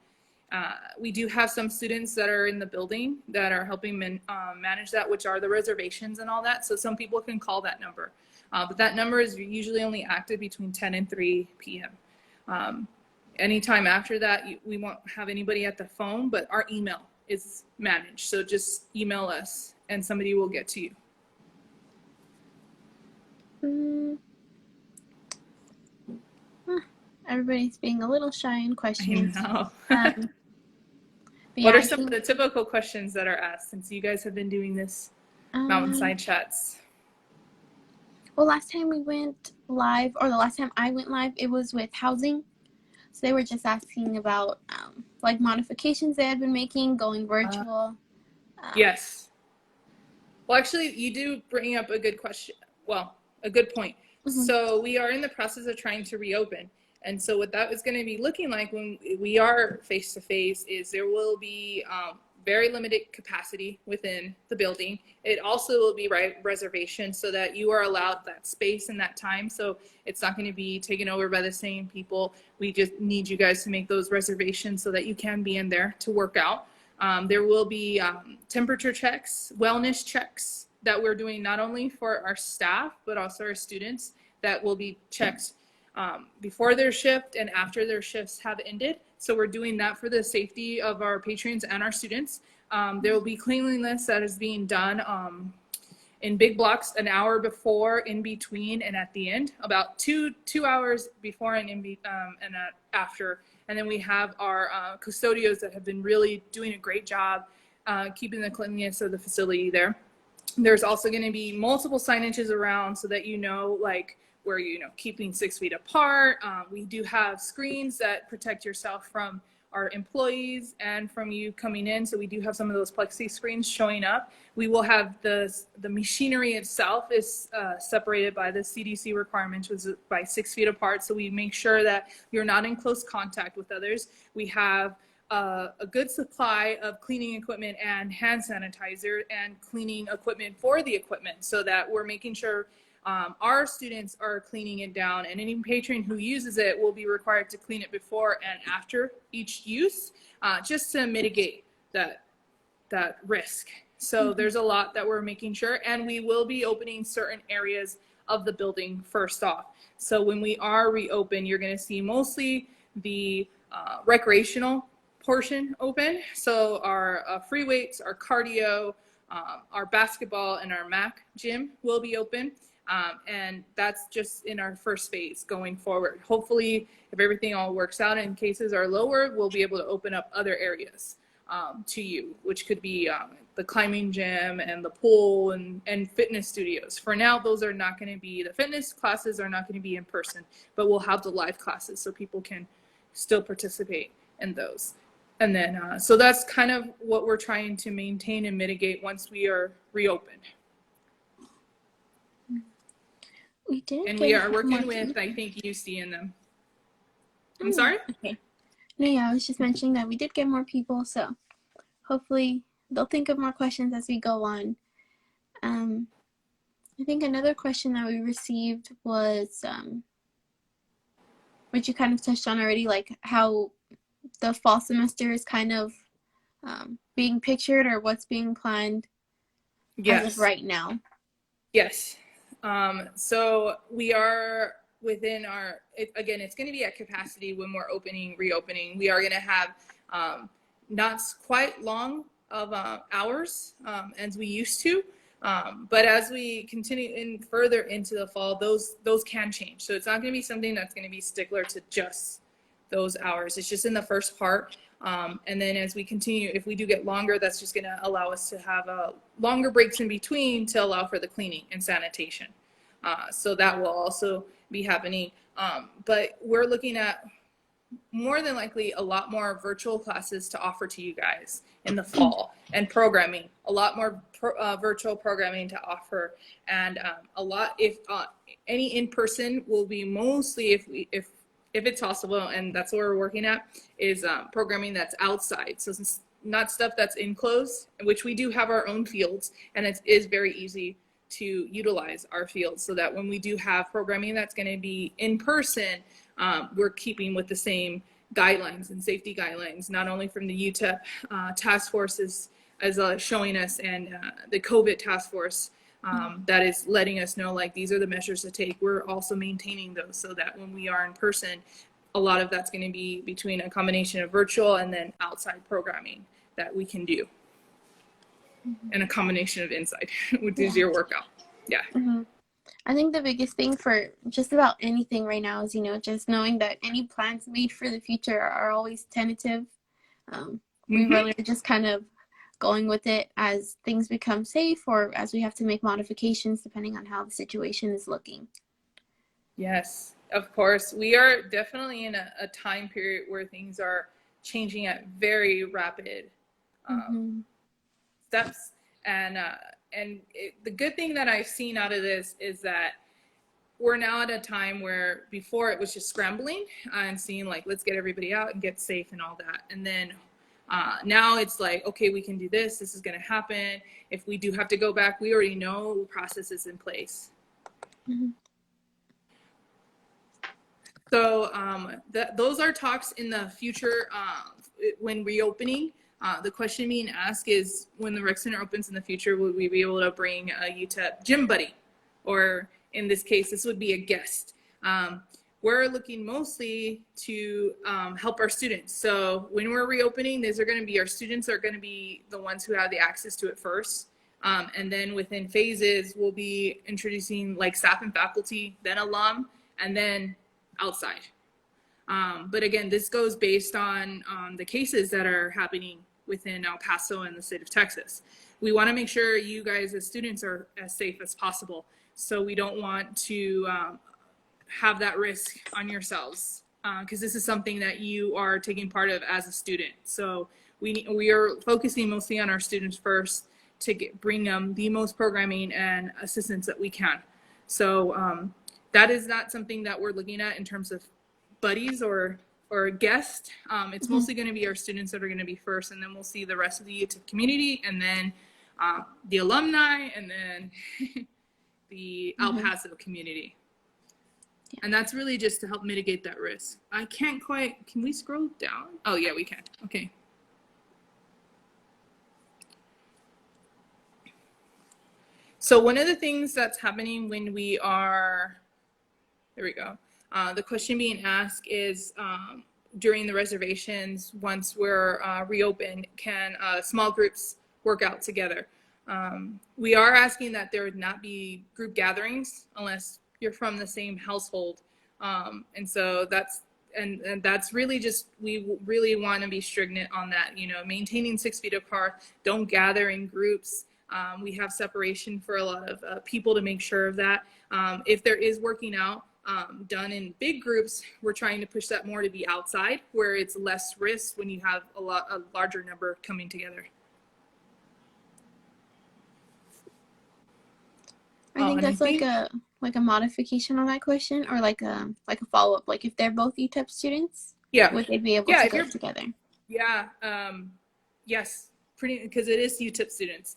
We do have some students that are in the building that are helping manage that, which are the reservations and all that. So some people can call that number. But that number is usually only active between 10 and 3 p.m. Anytime after that, we won't have anybody at the phone, but our email is managed. So just email us and somebody will get to you. Everybody's being a little shy in questions. I know. Yeah, what are some of the typical questions that are asked since you guys have been doing this Mountainside Chats? Well, last time we went live, or the last time I went live, it was with housing. So they were just asking about like modifications they had been making, going virtual. Yes. Well, actually, you do bring up a good question. Well, a good point. Mm-hmm. So we are in the process of trying to reopen. And so what that is going to be looking like when we are face-to-face is there will be very limited capacity within the building. It also will be reservation so that you are allowed that space and that time. So it's not going to be taken over by the same people. We just need you guys to make those reservations so that you can be in there to work out. There will be temperature checks, wellness checks that we're doing not only for our staff, but also our students that will be checked before their shift and after their shifts have ended. So we're doing that for the safety of our patrons and our students. There will be cleanliness that is being done in big blocks an hour before, in between, and at the end, about two hours before and after. And then we have our custodians that have been really doing a great job keeping the cleanliness of the facility there. There's also going to be multiple signages around so that like where keeping 6 feet apart. We do have screens that protect yourself from our employees and from you coming in. So we do have some of those plexi screens showing up. We will have the machinery itself is separated by the CDC requirements, which is by 6 feet apart. So we make sure that you're not in close contact with others. We have a good supply of cleaning equipment and hand sanitizer and cleaning equipment for the equipment so that we're making sure our students are cleaning it down, and any patron who uses it will be required to clean it before and after each use, just to mitigate that risk. So there's a lot that we're making sure, and we will be opening certain areas of the building first off. So when we are reopened, you're going to see mostly the recreational portion open. So our free weights, our cardio, our basketball, and our MAC gym will be open. And that's just in our first phase going forward. Hopefully, if everything all works out and cases are lower, we'll be able to open up other areas to you, which could be the climbing gym and the pool and fitness studios. For now, those are not going to be, the fitness classes are not going to be in person, but we'll have the live classes so people can still participate in those. And then, so that's kind of what we're trying to maintain and mitigate once we are reopened. We did. And we are working with, I think, UC in them. I'm sorry? Okay. No, yeah, I was just mentioning that we did get more people, so hopefully they'll think of more questions as we go on. I think another question that we received was, which you kind of touched on already, like how the fall semester is kind of being pictured or what's being planned as of Yes. right now. Yes. So we are within our, again, it's going to be at capacity when we're reopening. We are going to have not quite long of hours as we used to. But as we continue in further into the fall, those can change. So it's not going to be something that's going to be stickler to just those hours. It's just in the first part. And then as we continue, if we do get longer, that's just going to allow us to have longer breaks in between to allow for the cleaning and sanitation. So that will also be happening. But we're looking at more than likely a lot more virtual classes to offer to you guys in the fall, and programming, a lot more virtual programming to offer, and a lot, if any in-person will be mostly, if it's possible, and that's what we're working at, is programming that's outside. So it's not stuff that's enclosed, which we do have our own fields, and it is very easy to utilize our fields, so that when we do have programming that's going to be in person, we're keeping with the same guidelines and safety guidelines, not only from the UTEP task forces as showing us, and the COVID task force that is letting us know, like, these are the measures to take. We're also maintaining those so that when we are in person, a lot of that's going to be between a combination of virtual and then outside programming that we can do. And a combination of inside, which is your workout. Yeah. I think the biggest thing for just about anything right now is, just knowing that any plans made for the future are always tentative. We really are just kind of going with it as things become safe, or as we have to make modifications depending on how the situation is looking. Yes, of course. We are definitely in a time period where things are changing at very rapid steps. And the good thing that I've seen out of this is that we're now at a time where before it was just scrambling and seeing, like, let's get everybody out and get safe and all that. And then now it's like, okay, we can do this. This is going to happen. If we do have to go back, we already know processes in place. So those are talks in the future when reopening. The question being asked is, when the rec center opens in the future, would we be able to bring a UTEP gym buddy? Or in this case, this would be a guest. We're looking mostly to help our students. So when we're reopening, these are going to be, our students are going to be the ones who have the access to it first. And then within phases, we'll be introducing, like, staff and faculty, then alum, and then outside. But again, this goes based on the cases that are happening within El Paso and the state of Texas. We want to make sure you guys as students are as safe as possible. So we don't want to have that risk on yourselves, because this is something that you are taking part of as a student. So we are focusing mostly on our students first to bring them the most programming and assistance that we can. So that is not something that we're looking at in terms of buddies or guests. It's mostly going to be our students that are going to be first, and then we'll see the rest of the UTEP community, and then the alumni, and then the El Paso community. And that's really just to help mitigate that risk. I can't quite, can we scroll down? Oh yeah, we can. Okay. So one of the things that's happening when we are, there we go. The question being asked is, during the reservations, once we're reopened, can small groups work out together? We are asking that there would not be group gatherings unless you're from the same household. And so that's, and that's really just, we really want to be stringent on that, maintaining 6 feet apart, don't gather in groups. We have separation for a lot of people to make sure of that. If there is working out done in big groups, we're trying to push that more to be outside, where it's less risk when you have a larger number coming together. think And I that's think, like a modification on that question, or like a follow up. Like if they're both UTEP students, yeah, would they be able yeah, to if go you're, together? yeah, yes, pretty, because it is UTIP students.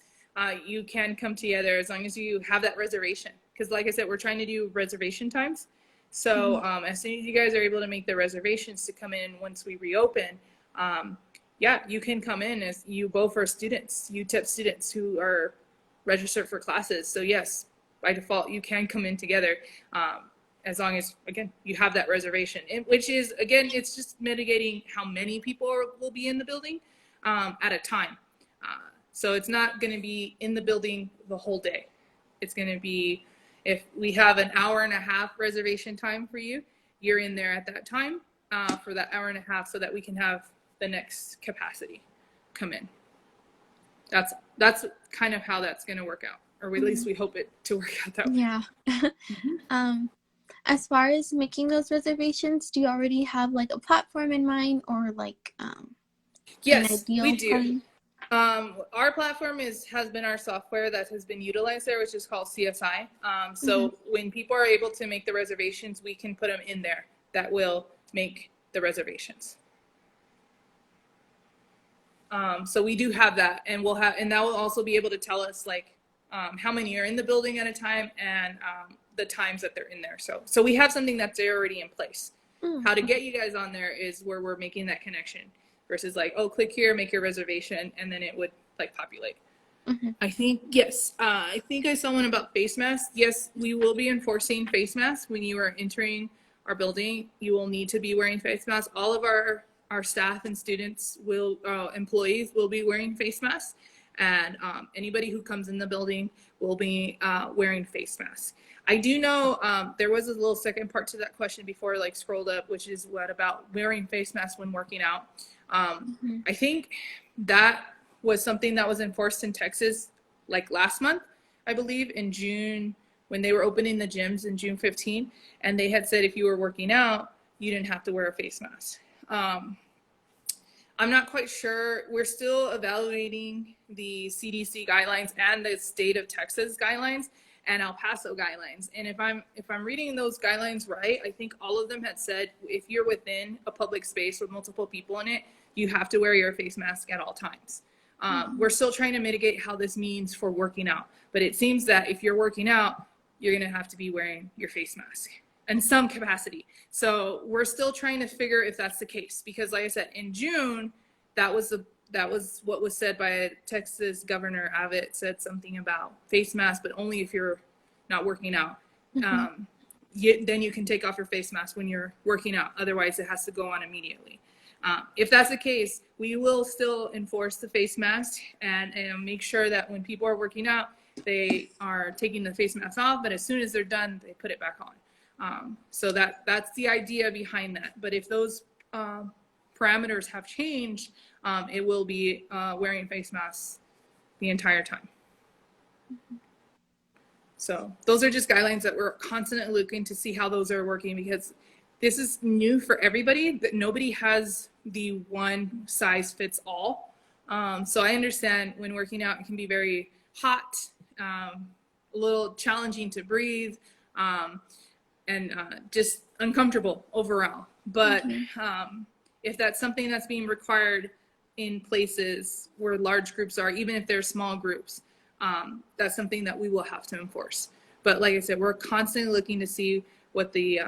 You can come together as long as you have that reservation. Because like I said, we're trying to do reservation times. So as soon as you guys are able to make the reservations to come in once we reopen, yeah, you can come in as you both are students, UTIP students who are registered for classes. So yes, by default, you can come in together. As long as, again, you have that reservation, which is, again, it's just mitigating how many people will be in the building at a time. So it's not going to be in the building the whole day. It's going to be, if we have an hour and a half reservation time for you, you're in there at that time for that hour and a half so that we can have the next capacity come in. That's kind of how that's going to work out, or at least we hope it to work out that way. Yeah. As far as making those reservations, do you already have like a platform in mind, or like an Yes, we ideal do. time? Our platform has been our software that has been utilized there, which is called CSI. So when people are able to make the reservations, we can put them in there that will make the reservations. So we do have that, and that will also be able to tell us like how many are in the building at a time, and the times that they're in there. So we have something that's already in place. How to get you guys on there is where we're making that connection versus like, oh, click here, make your reservation, and then it would like populate. I think, yes, I think I saw one about face masks. Yes, we will be enforcing face masks when you are entering our building. You will need to be wearing face masks. All of our staff and students employees will be wearing face masks, and anybody who comes in the building will be wearing face masks. I do know there was a little second part to that question before, like scrolled up, which is what about wearing face masks when working out. I think that was something that was enforced in Texas like last month, I believe in June, when they were opening the gyms in June 15, and they had said if you were working out, you didn't have to wear a face mask. I'm not quite sure. We're still evaluating the CDC guidelines and the state of Texas guidelines and El Paso guidelines. And if I'm reading those guidelines right, I think all of them had said if you're within a public space with multiple people in it, you have to wear your face mask at all times. We're still trying to mitigate how this means for working out, but it seems that if you're working out, you're going to have to be wearing your face mask in some capacity. So we're still trying to figure if that's the case, because like I said, in June, that was what was said by Texas Governor Abbott, said something about face masks, but only if you're not working out. Then you can take off your face mask when you're working out. Otherwise, it has to go on immediately. If that's the case, we will still enforce the face mask and make sure that when people are working out, they are taking the face mask off, but as soon as they're done, they put it back on. So that's the idea behind that. But if those parameters have changed, it will be wearing face masks the entire time. So those are just guidelines that we're constantly looking to see how those are working, because this is new for everybody, that nobody has the one size fits all. So I understand when working out, it can be very hot, a little challenging to breathe, and just uncomfortable overall. But if that's something that's being required in places where large groups are, even if they're small groups, that's something that we will have to enforce. But like I said, we're constantly looking to see what the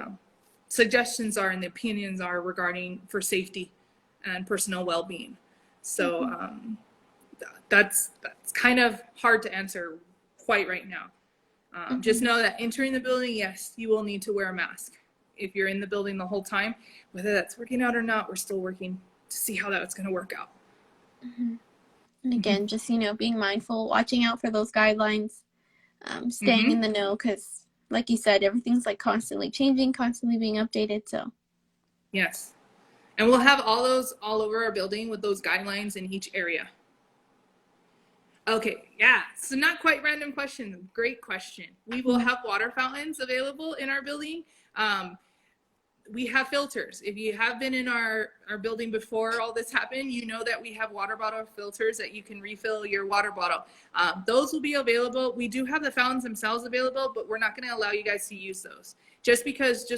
suggestions are and the opinions are regarding for safety and personal well-being. So that's kind of hard to answer quite right now. Just know that entering the building, yes, you will need to wear a mask. If you're in the building the whole time, whether that's working out or not, we're still working to see how that's going to work out. And again, just, being mindful, watching out for those guidelines, staying in the know, because like you said, everything's like constantly changing, constantly being updated. So yes. And we'll have all those all over our building with those guidelines in each area. Okay, yeah, so not quite random question, great question. We will have water fountains available in our building. we have filters. If you have been in our building before all this happened, you know that we have water bottle filters that you can refill your water bottle. Those will be available. We do have the fountains themselves available, but we're not going to allow you guys to use those just because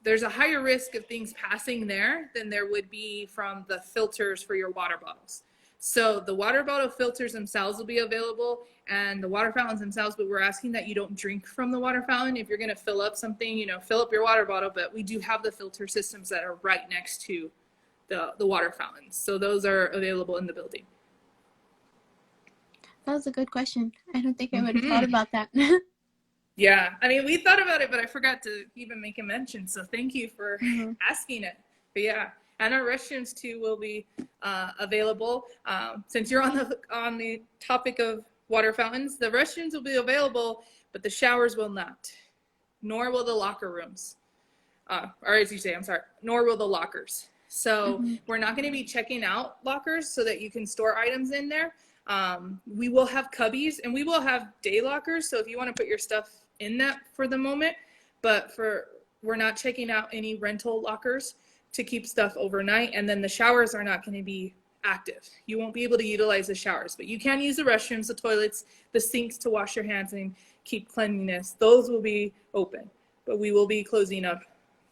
there's a higher risk of things passing there than there would be from the filters for your water bottles. So the water bottle filters themselves will be available and the water fountains themselves, but we're asking that you don't drink from the water fountain. If you're going to fill up something, fill up your water bottle, but we do have the filter systems that are right next to the water fountains. So those are available in the building. That was a good question. I don't think I would have thought about that. Yeah, I mean, we thought about it, but I forgot to even make a mention. So thank you for asking it. But yeah, and our restrooms too will be available. Since you're on the topic of water fountains, the restrooms will be available, but the showers will not, nor will the locker rooms. Or as you say, I'm sorry, nor will the lockers. So we're not going to be checking out lockers so that you can store items in there. We will have cubbies and we will have day lockers. So if you want to put your stuff in that for the moment, but we're not checking out any rental lockers to keep stuff overnight. And then the showers are not going to be active. You won't be able to utilize the showers, but you can use the restrooms, the toilets, the sinks to wash your hands and keep cleanliness. Those will be open, but we will be closing up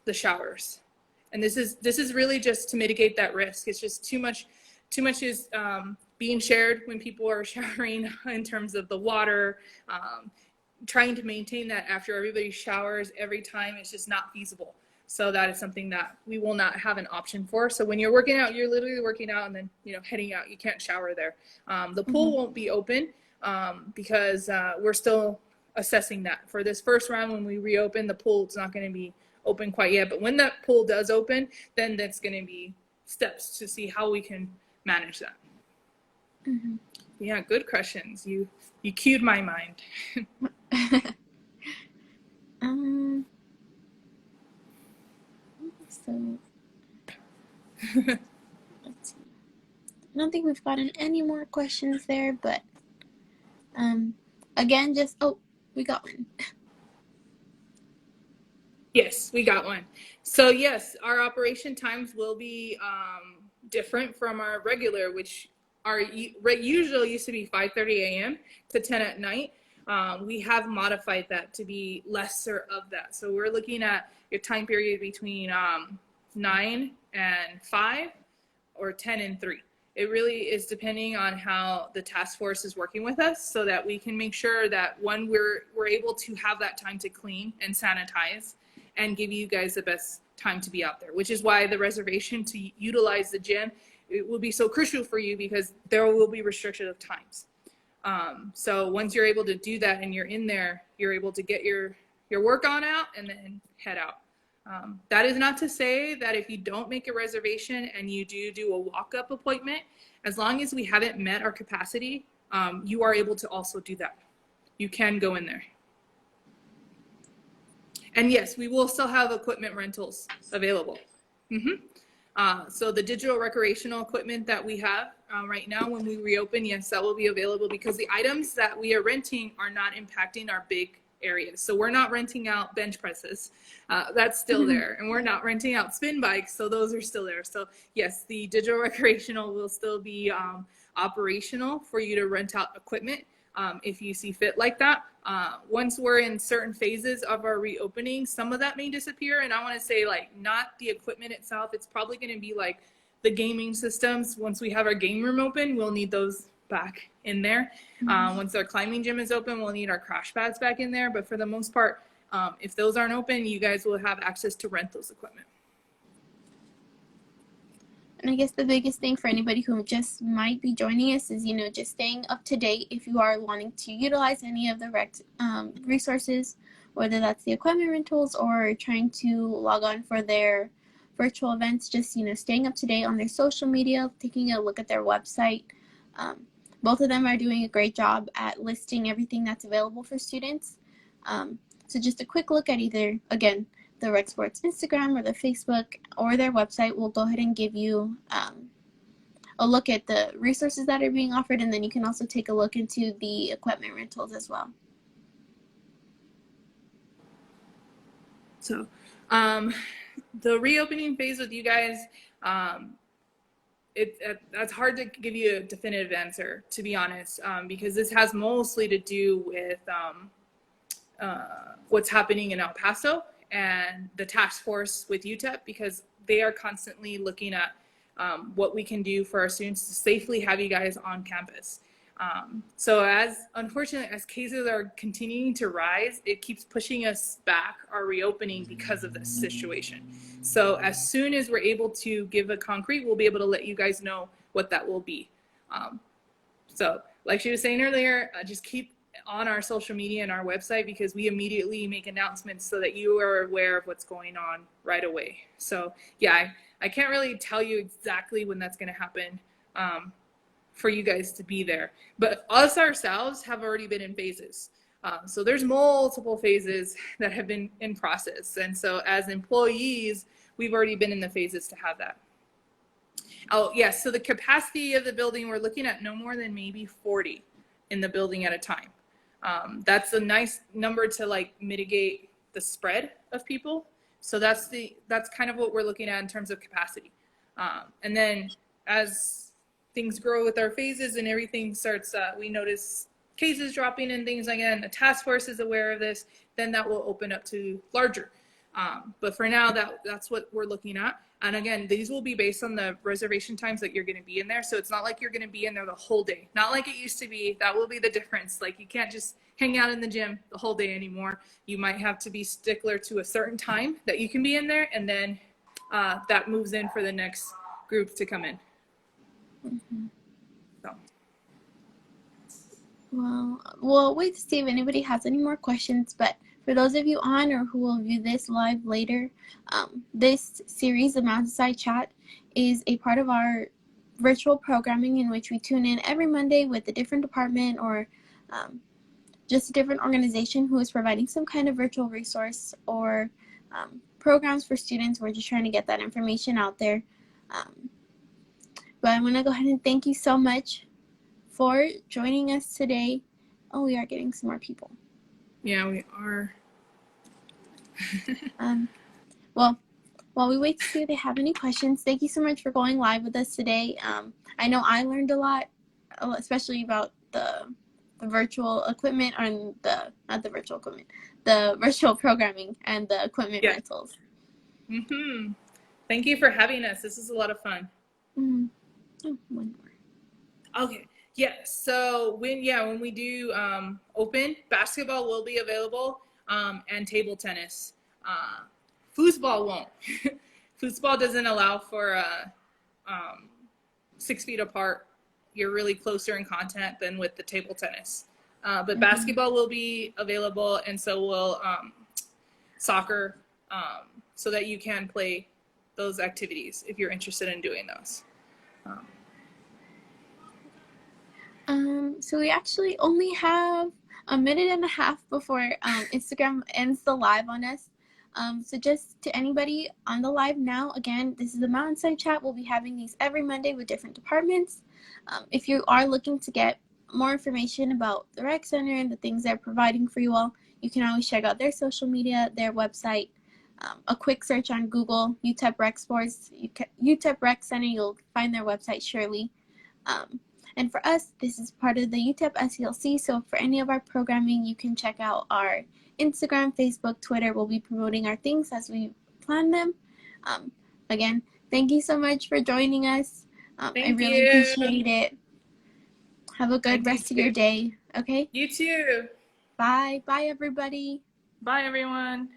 the showers. And this is really just to mitigate that risk. It's just too much is being shared when people are showering in terms of the water. Trying to maintain that after everybody showers every time is just not feasible. So that is something that we will not have an option for. So when you're working out, you're literally working out and then heading out. You can't shower there. The pool won't be open because we're still assessing that. For this first round, when we reopen, the pool is not going to be open quite yet. But when that pool does open, then that's going to be steps to see how we can manage that. Yeah, good questions. You cued my mind. So let's see. I don't think we've gotten any more questions there, but again, we got one. Yes, we got one. So yes, our operation times will be different from our regular, which our usual used to be 5:30 a.m. to 10 at night. We have modified that to be lesser of that. So we're looking at your time period between 9 and 5 or 10 and 3. It really is depending on how the task force is working with us so that we can make sure that one, we're able to have that time to clean and sanitize and give you guys the best time to be out there, which is why the reservation to utilize the gym, it will be so crucial for you because there will be restriction of times. So once you're able to do that and you're in there, you're able to get your work on out and then head out. That is not to say that if you don't make a reservation and you do a walk-up appointment, as long as we haven't met our capacity, you are able to also do that. You can go in there. And yes, we will still have equipment rentals available. So the digital recreational equipment that we have right now, when we reopen, yes, that will be available because the items that we are renting are not impacting our big areas. So we're not renting out bench presses. That's still there. And we're not renting out spin bikes. So those are still there. So yes, the digital recreational will still be operational for you to rent out equipment if you see fit like that. Once we're in certain phases of our reopening, some of that may disappear. And I want to say not the equipment itself. It's probably going to be like the gaming systems. Once we have our game room open, we'll need those back in there. Once our climbing gym is open, we'll need our crash pads back in there. But for the most part, if those aren't open, you guys will have access to rent those equipment. And I guess the biggest thing for anybody who just might be joining us is, just staying up to date if you are wanting to utilize any of the resources, whether that's the equipment rentals or trying to log on for their virtual events, just, staying up to date on their social media, taking a look at their website. Both of them are doing a great job at listing everything that's available for students. So just a quick look at either, again, the Rec Sports Instagram or the Facebook or their website will go ahead and give you a look at the resources that are being offered, and then you can also take a look into the equipment rentals as well. So the reopening phase with you guys, that's hard to give you a definitive answer, to be honest, because this has mostly to do with what's happening in El Paso and the task force with UTEP, because they are constantly looking at what we can do for our students to safely have you guys on campus. So unfortunately, as cases are continuing to rise, it keeps pushing us back our reopening because of this situation. So as soon as we're able to give a concrete, we'll be able to let you guys know what that will be. So like she was saying earlier, just keep on our social media and our website, because we immediately make announcements so that you are aware of what's going on right away. So yeah, I can't really tell you exactly when that's going to happen for you guys to be there, but us ourselves have already been in phases. So there's multiple phases that have been in process. And so as employees, we've already been in the phases to have that. Oh yes, so the capacity of the building, we're looking at no more than maybe 40 in the building at a time. That's a nice number to like mitigate the spread of people. So that's kind of what we're looking at in terms of capacity. And then as things grow with our phases and everything starts, we notice cases dropping and things like that, and the task force is aware of this, then that will open up to larger. But for now, that's what we're looking at. And again, these will be based on the reservation times that you're going to be in there. So it's not like you're going to be in there the whole day. Not like it used to be. That will be the difference. Like you can't just hang out in the gym the whole day anymore. You might have to be stickler to a certain time that you can be in there. And then that moves in for the next group to come in. Mm-hmm. So. Well, we'll wait to see if anybody has any more questions, but for those of you on or who will view this live later, this series, the Mountainside Chat, is a part of our virtual programming in which we tune in every Monday with a different department or just a different organization who is providing some kind of virtual resource or programs for students. We're just trying to get that information out there. But I'm going to go ahead and thank you so much for joining us today. Oh, we are getting some more people. Yeah, we are. Well, while we wait to see if they have any questions, thank you so much for going live with us today. I know I learned a lot, especially about the virtual equipment, or not the virtual equipment, the virtual programming and the equipment rentals. Mm-hmm. Thank you for having us. This is a lot of fun. Mm-hmm. Oh, one more. Okay. Yeah. So when we do open, basketball will be available, and table tennis. Foosball won't. Foosball doesn't allow for 6 feet apart. You're really closer in contact than with the table tennis. But basketball will be available, and so will soccer, so that you can play those activities if you're interested in doing those. So we actually only have a minute and a half before Instagram ends the live on us. So just to anybody on the live now, again, this is the Mountainside Chat. We'll be having these every Monday with different departments. If you are looking to get more information about the Rec Center and the things they're providing for you all, you can always check out their social media, their website. A quick search on Google, UTEP Rec Sports, UTEP Rec Center, you'll find their website surely. And for us, this is part of the UTEP SELC, so for any of our programming, you can check out our Instagram, Facebook, Twitter. We'll be promoting our things as we plan them. Again, thank you so much for joining us. I really appreciate it. Have a good rest of your day, okay? You too. Bye. Bye, everybody. Bye, everyone.